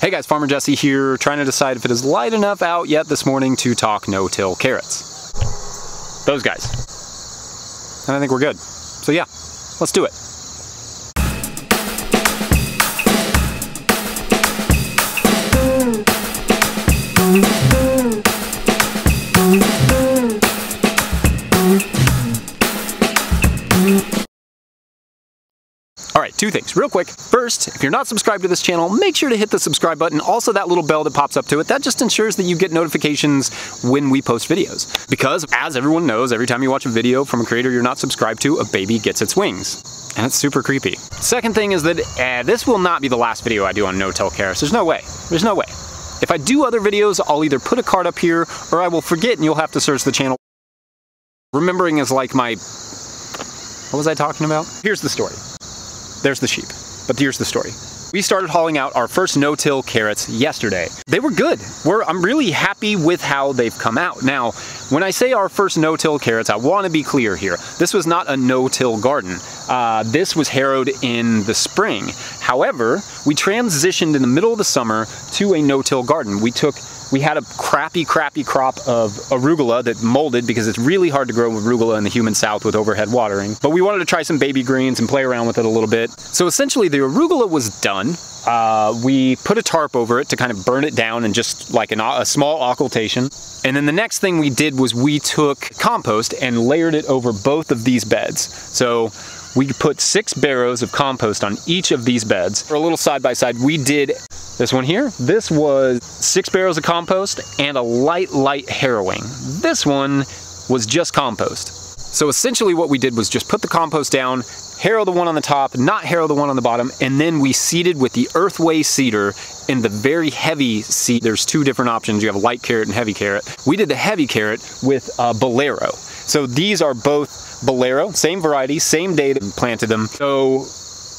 Hey guys, Farmer Jesse here, trying to decide if it is light enough out yet this morning to talk no-till carrots. Those guys. And I think we're good. So yeah, let's do it. Alright, two things, real quick. First, if you're not subscribed to this channel, make sure to hit the subscribe button. Also that little bell that pops up to it, that just ensures that you get notifications when we post videos. Because, as everyone knows, every time you watch a video from a creator you're not subscribed to, a baby gets its wings. And it's super creepy. Second thing is that this will not be the last video I do on no-till carrots. There's no way. There's no way. If I do other videos, I'll either put a card up here, or I will forget and you'll have to search the channel. Remembering is like my... What was I talking about? Here's the story. There's the sheep, but here's the story. We started hauling out our first no-till carrots yesterday. They were good. I'm really happy with how they've come out. Now, when I say our first no-till carrots, I want to be clear here. This was not a no-till garden. This was harrowed in the spring. However, we transitioned in the middle of the summer to a no-till garden. We had a crappy crop of arugula that molded because it's really hard to grow arugula in the humid south with overhead watering. But we wanted to try some baby greens and play around with it a little bit. So essentially the arugula was done. We put a tarp over it to kind of burn it down and just like a small occultation. And then the next thing we did was we took compost and layered it over both of these beds. So we put 6 barrows of compost on each of these beds. For a little side by side, we did this one here. This was 6 barrels of compost and a light harrowing. This one was just compost. So essentially what we did was just put the compost down, harrow the one on the top, not harrow the one on the bottom, and then we seeded with the earthway seeder in the very heavy seed. There's 2 different options. You have a light carrot and heavy carrot. We did the heavy carrot with Bolero. So these are both Bolero, same variety, same day that we planted them. So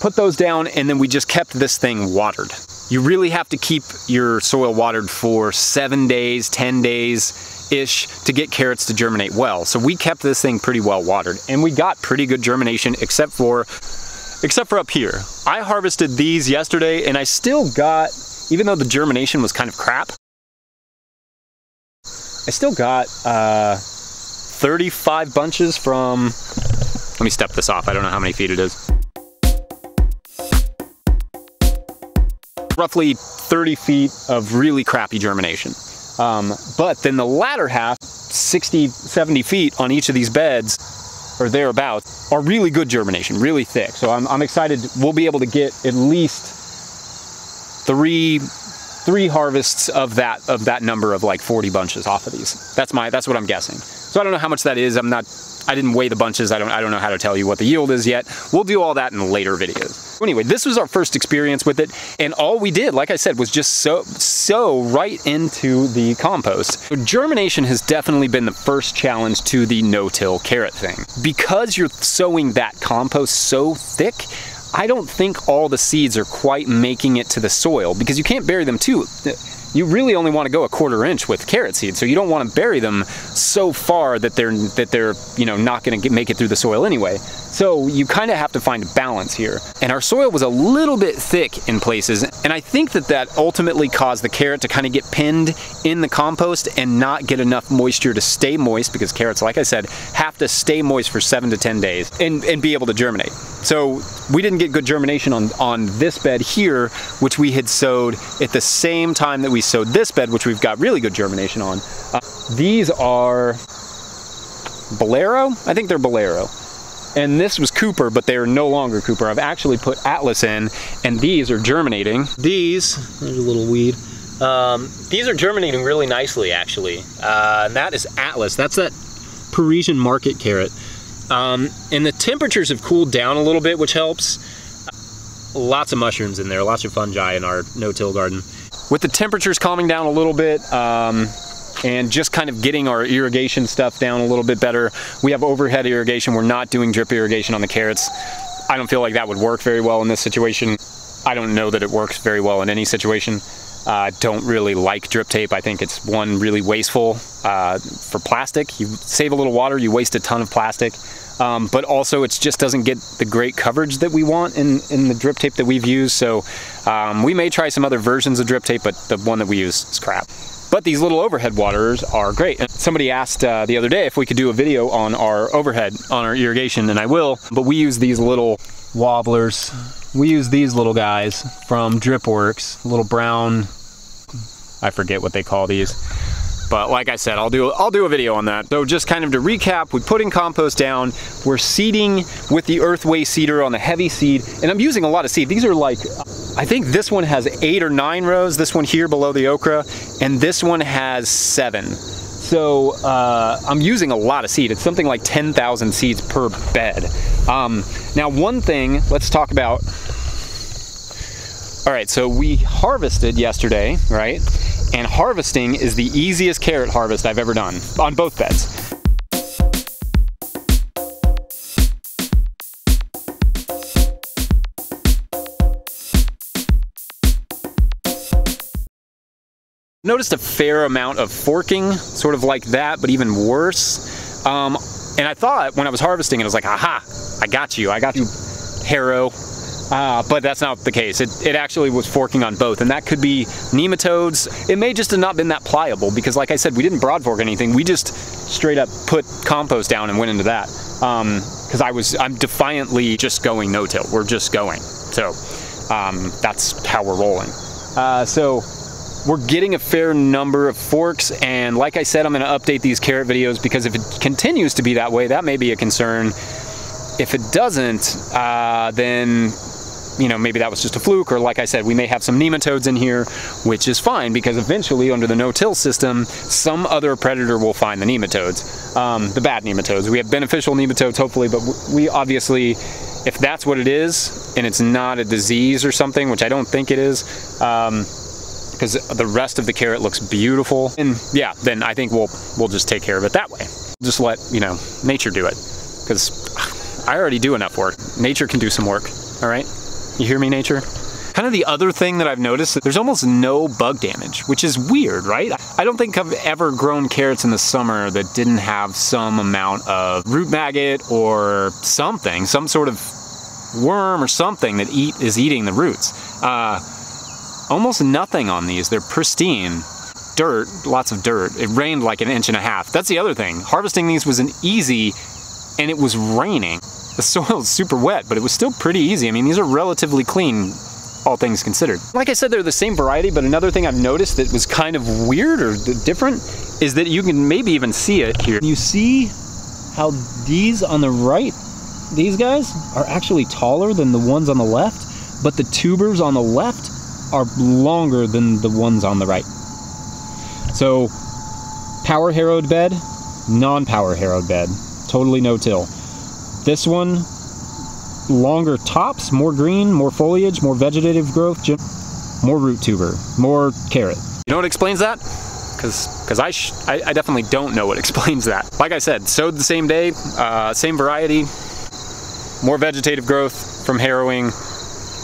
put those down and then we just kept this thing watered. You really have to keep your soil watered for 7 days, 10 days-ish to get carrots to germinate well. So we kept this thing pretty well watered and we got pretty good germination except for up here. I harvested these yesterday and I still got, even though the germination was kind of crap, I still got 35 bunches from, let me step this off, I don't know how many feet it is. Roughly 30 feet of really crappy germination. But then the latter half, 60, 70 feet on each of these beds, or thereabouts, are really good germination, really thick. So I'm excited we'll be able to get at least three harvests of that number of like 40 bunches off of these. That's what I'm guessing. So I don't know how much that is. I didn't weigh the bunches. I don't know how to tell you what the yield is yet. We'll do all that in later videos. Anyway, this was our first experience with it, and all we did, like I said, was just sow right into the compost. So germination has definitely been the first challenge to the no-till carrot thing. Because you're sowing that compost so thick, I don't think all the seeds are quite making it to the soil because you can't bury them too. You really only want to go a 1/4 inch with carrot seeds, so you don't want to bury them so far that they're not going to make it through the soil anyway. So you kind of have to find a balance here. And our soil was a little bit thick in places, and I think that ultimately caused the carrot to kind of get pinned in the compost and not get enough moisture to stay moist, because carrots, like I said, have to stay moist for 7 to 10 days and be able to germinate. So we didn't get good germination on this bed here, which we had sowed at the same time that we sowed this bed, which we've got really good germination on. These are Bolero? I think they're Bolero. And this was Cooper, but they're no longer Cooper. I've actually put Atlas in, and these are germinating. There's a little weed. These are germinating really nicely, actually. And that is Atlas. That's that Parisian market carrot. And the temperatures have cooled down a little bit, which helps. Lots of mushrooms in there, lots of fungi in our no-till garden. With the temperatures calming down a little bit, and just kind of getting our irrigation stuff down a little bit better. We have overhead irrigation. We're not doing drip irrigation on the carrots. I don't feel like that would work very well in this situation. I don't know that it works very well in any situation. Don't really like drip tape. I think it's one, really wasteful for plastic. You save a little water, you waste a ton of plastic. But also it just doesn't get the great coverage that we want in the drip tape that we've used. So we may try some other versions of drip tape, but the one that we use is crap. But these little overhead waterers are great. And somebody asked the other day if we could do a video on our overhead, on our irrigation, and I will. But we use these little wobblers. We use these little guys from DripWorks, little brown, I forget what they call these. But like I said, I'll do a video on that. So just kind of to recap, we put in compost down, we're seeding with the earthway seeder on the heavy seed, and I'm using a lot of seed. These are like, I think this one has 8 or 9 rows, this one here below the okra, and this one has 7. So I'm using a lot of seed. It's something like 10,000 seeds per bed. Now one thing, let's talk about, all right, so we harvested yesterday, right? And harvesting is the easiest carrot harvest I've ever done on both beds. Noticed a fair amount of forking, sort of like that, but even worse. And I thought when I was harvesting, I was like, aha, I got you, Harrow. But that's not the case. It actually was forking on both, and that could be nematodes. It may just have not been that pliable because, like I said, we didn't broad fork anything. We just straight up put compost down and went into that. Because I'm defiantly just going no-till. We're just going. So that's how we're rolling. So we're getting a fair number of forks, and like I said, I'm going to update these carrot videos because if it continues to be that way, that may be a concern. If it doesn't, then you know, maybe that was just a fluke, or like I said, we may have some nematodes in here, which is fine because eventually under the no-till system, some other predator will find the nematodes, the bad nematodes. We have beneficial nematodes hopefully, but we obviously, if that's what it is, and it's not a disease or something, which I don't think it is, because the rest of the carrot looks beautiful, and yeah, then I think we'll just take care of it that way. Just let, you know, nature do it, because I already do enough work. Nature can do some work, all right? You hear me, nature? Kind of the other thing that I've noticed, there's almost no bug damage, which is weird, right? I don't think I've ever grown carrots in the summer that didn't have some amount of root maggot or something, some sort of worm or something that is eating the roots. Almost nothing on these. They're pristine. Dirt, lots of dirt. It rained like 1.5 inches. That's the other thing. Harvesting these was an easy, and it was raining. The soil is super wet, but it was still pretty easy. I mean, these are relatively clean, all things considered. Like I said, they're the same variety, but another thing I've noticed that was kind of weird or different is that you can maybe even see it here. You see how these on the right, these guys are actually taller than the ones on the left, but the tubers on the left are longer than the ones on the right. So, power harrowed bed, non-power harrowed bed, totally no-till. This one, longer tops, more green, more foliage, more vegetative growth, more root tuber, more carrot. You know what explains that? Because I definitely don't know what explains that. Like I said, sowed the same day, same variety, more vegetative growth from harrowing,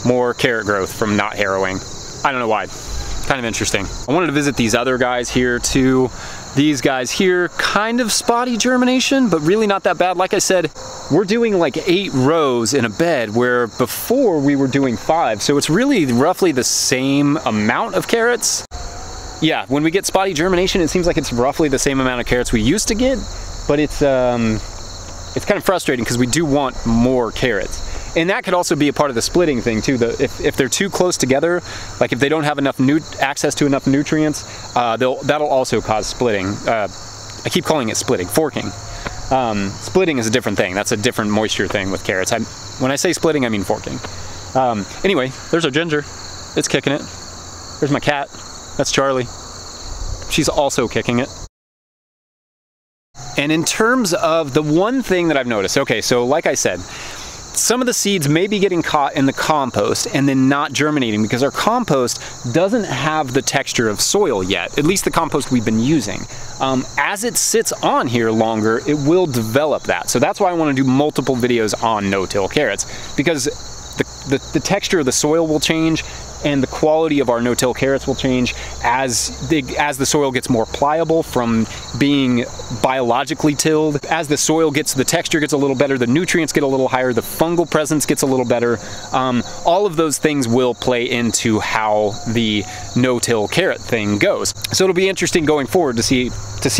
more carrot growth from not harrowing. I don't know why. Kind of interesting. I wanted to visit these other guys here too. These guys here, kind of spotty germination, but really not that bad. Like I said, we're doing like 8 rows in a bed where before we were doing 5. So it's really roughly the same amount of carrots. Yeah, when we get spotty germination, it seems like it's roughly the same amount of carrots we used to get, but it's kind of frustrating because we do want more carrots. And that could also be a part of the splitting thing too. If they're too close together, like if they don't have enough access to enough nutrients, that'll also cause splitting. I keep calling it splitting, forking. Splitting is a different thing. That's a different moisture thing with carrots. When I say splitting, I mean forking. Anyway, there's our ginger. It's kicking it. There's my cat. That's Charlie. She's also kicking it. And in terms of the one thing that I've noticed, okay, so like I said, some of the seeds may be getting caught in the compost and then not germinating because our compost doesn't have the texture of soil yet, at least the compost we've been using. As it sits on here longer, it will develop that. So that's why I want to do multiple videos on no-till carrots, because the texture of the soil will change and the quality of our no-till carrots will change as the soil gets more pliable from being biologically tilled. As the soil gets, the texture gets a little better, the nutrients get a little higher, the fungal presence gets a little better. All of those things will play into how the no-till carrot thing goes. So it'll be interesting going forward to see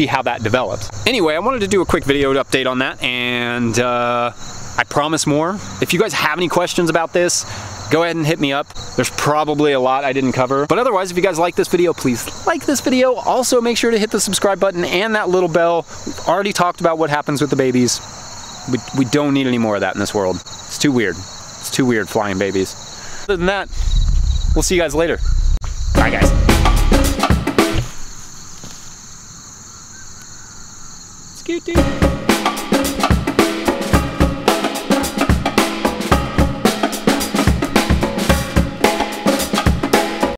how that develops. Anyway, I wanted to do a quick video update on that, and I promise more. If you guys have any questions about this, go ahead and hit me up. There's probably a lot I didn't cover. But otherwise, if you guys like this video, please like this video. Also, make sure to hit the subscribe button and that little bell. We've already talked about what happens with the babies. We don't need any more of that in this world. It's too weird. It's too weird flying babies. Other than that, we'll see you guys later. Bye, guys. Scooty.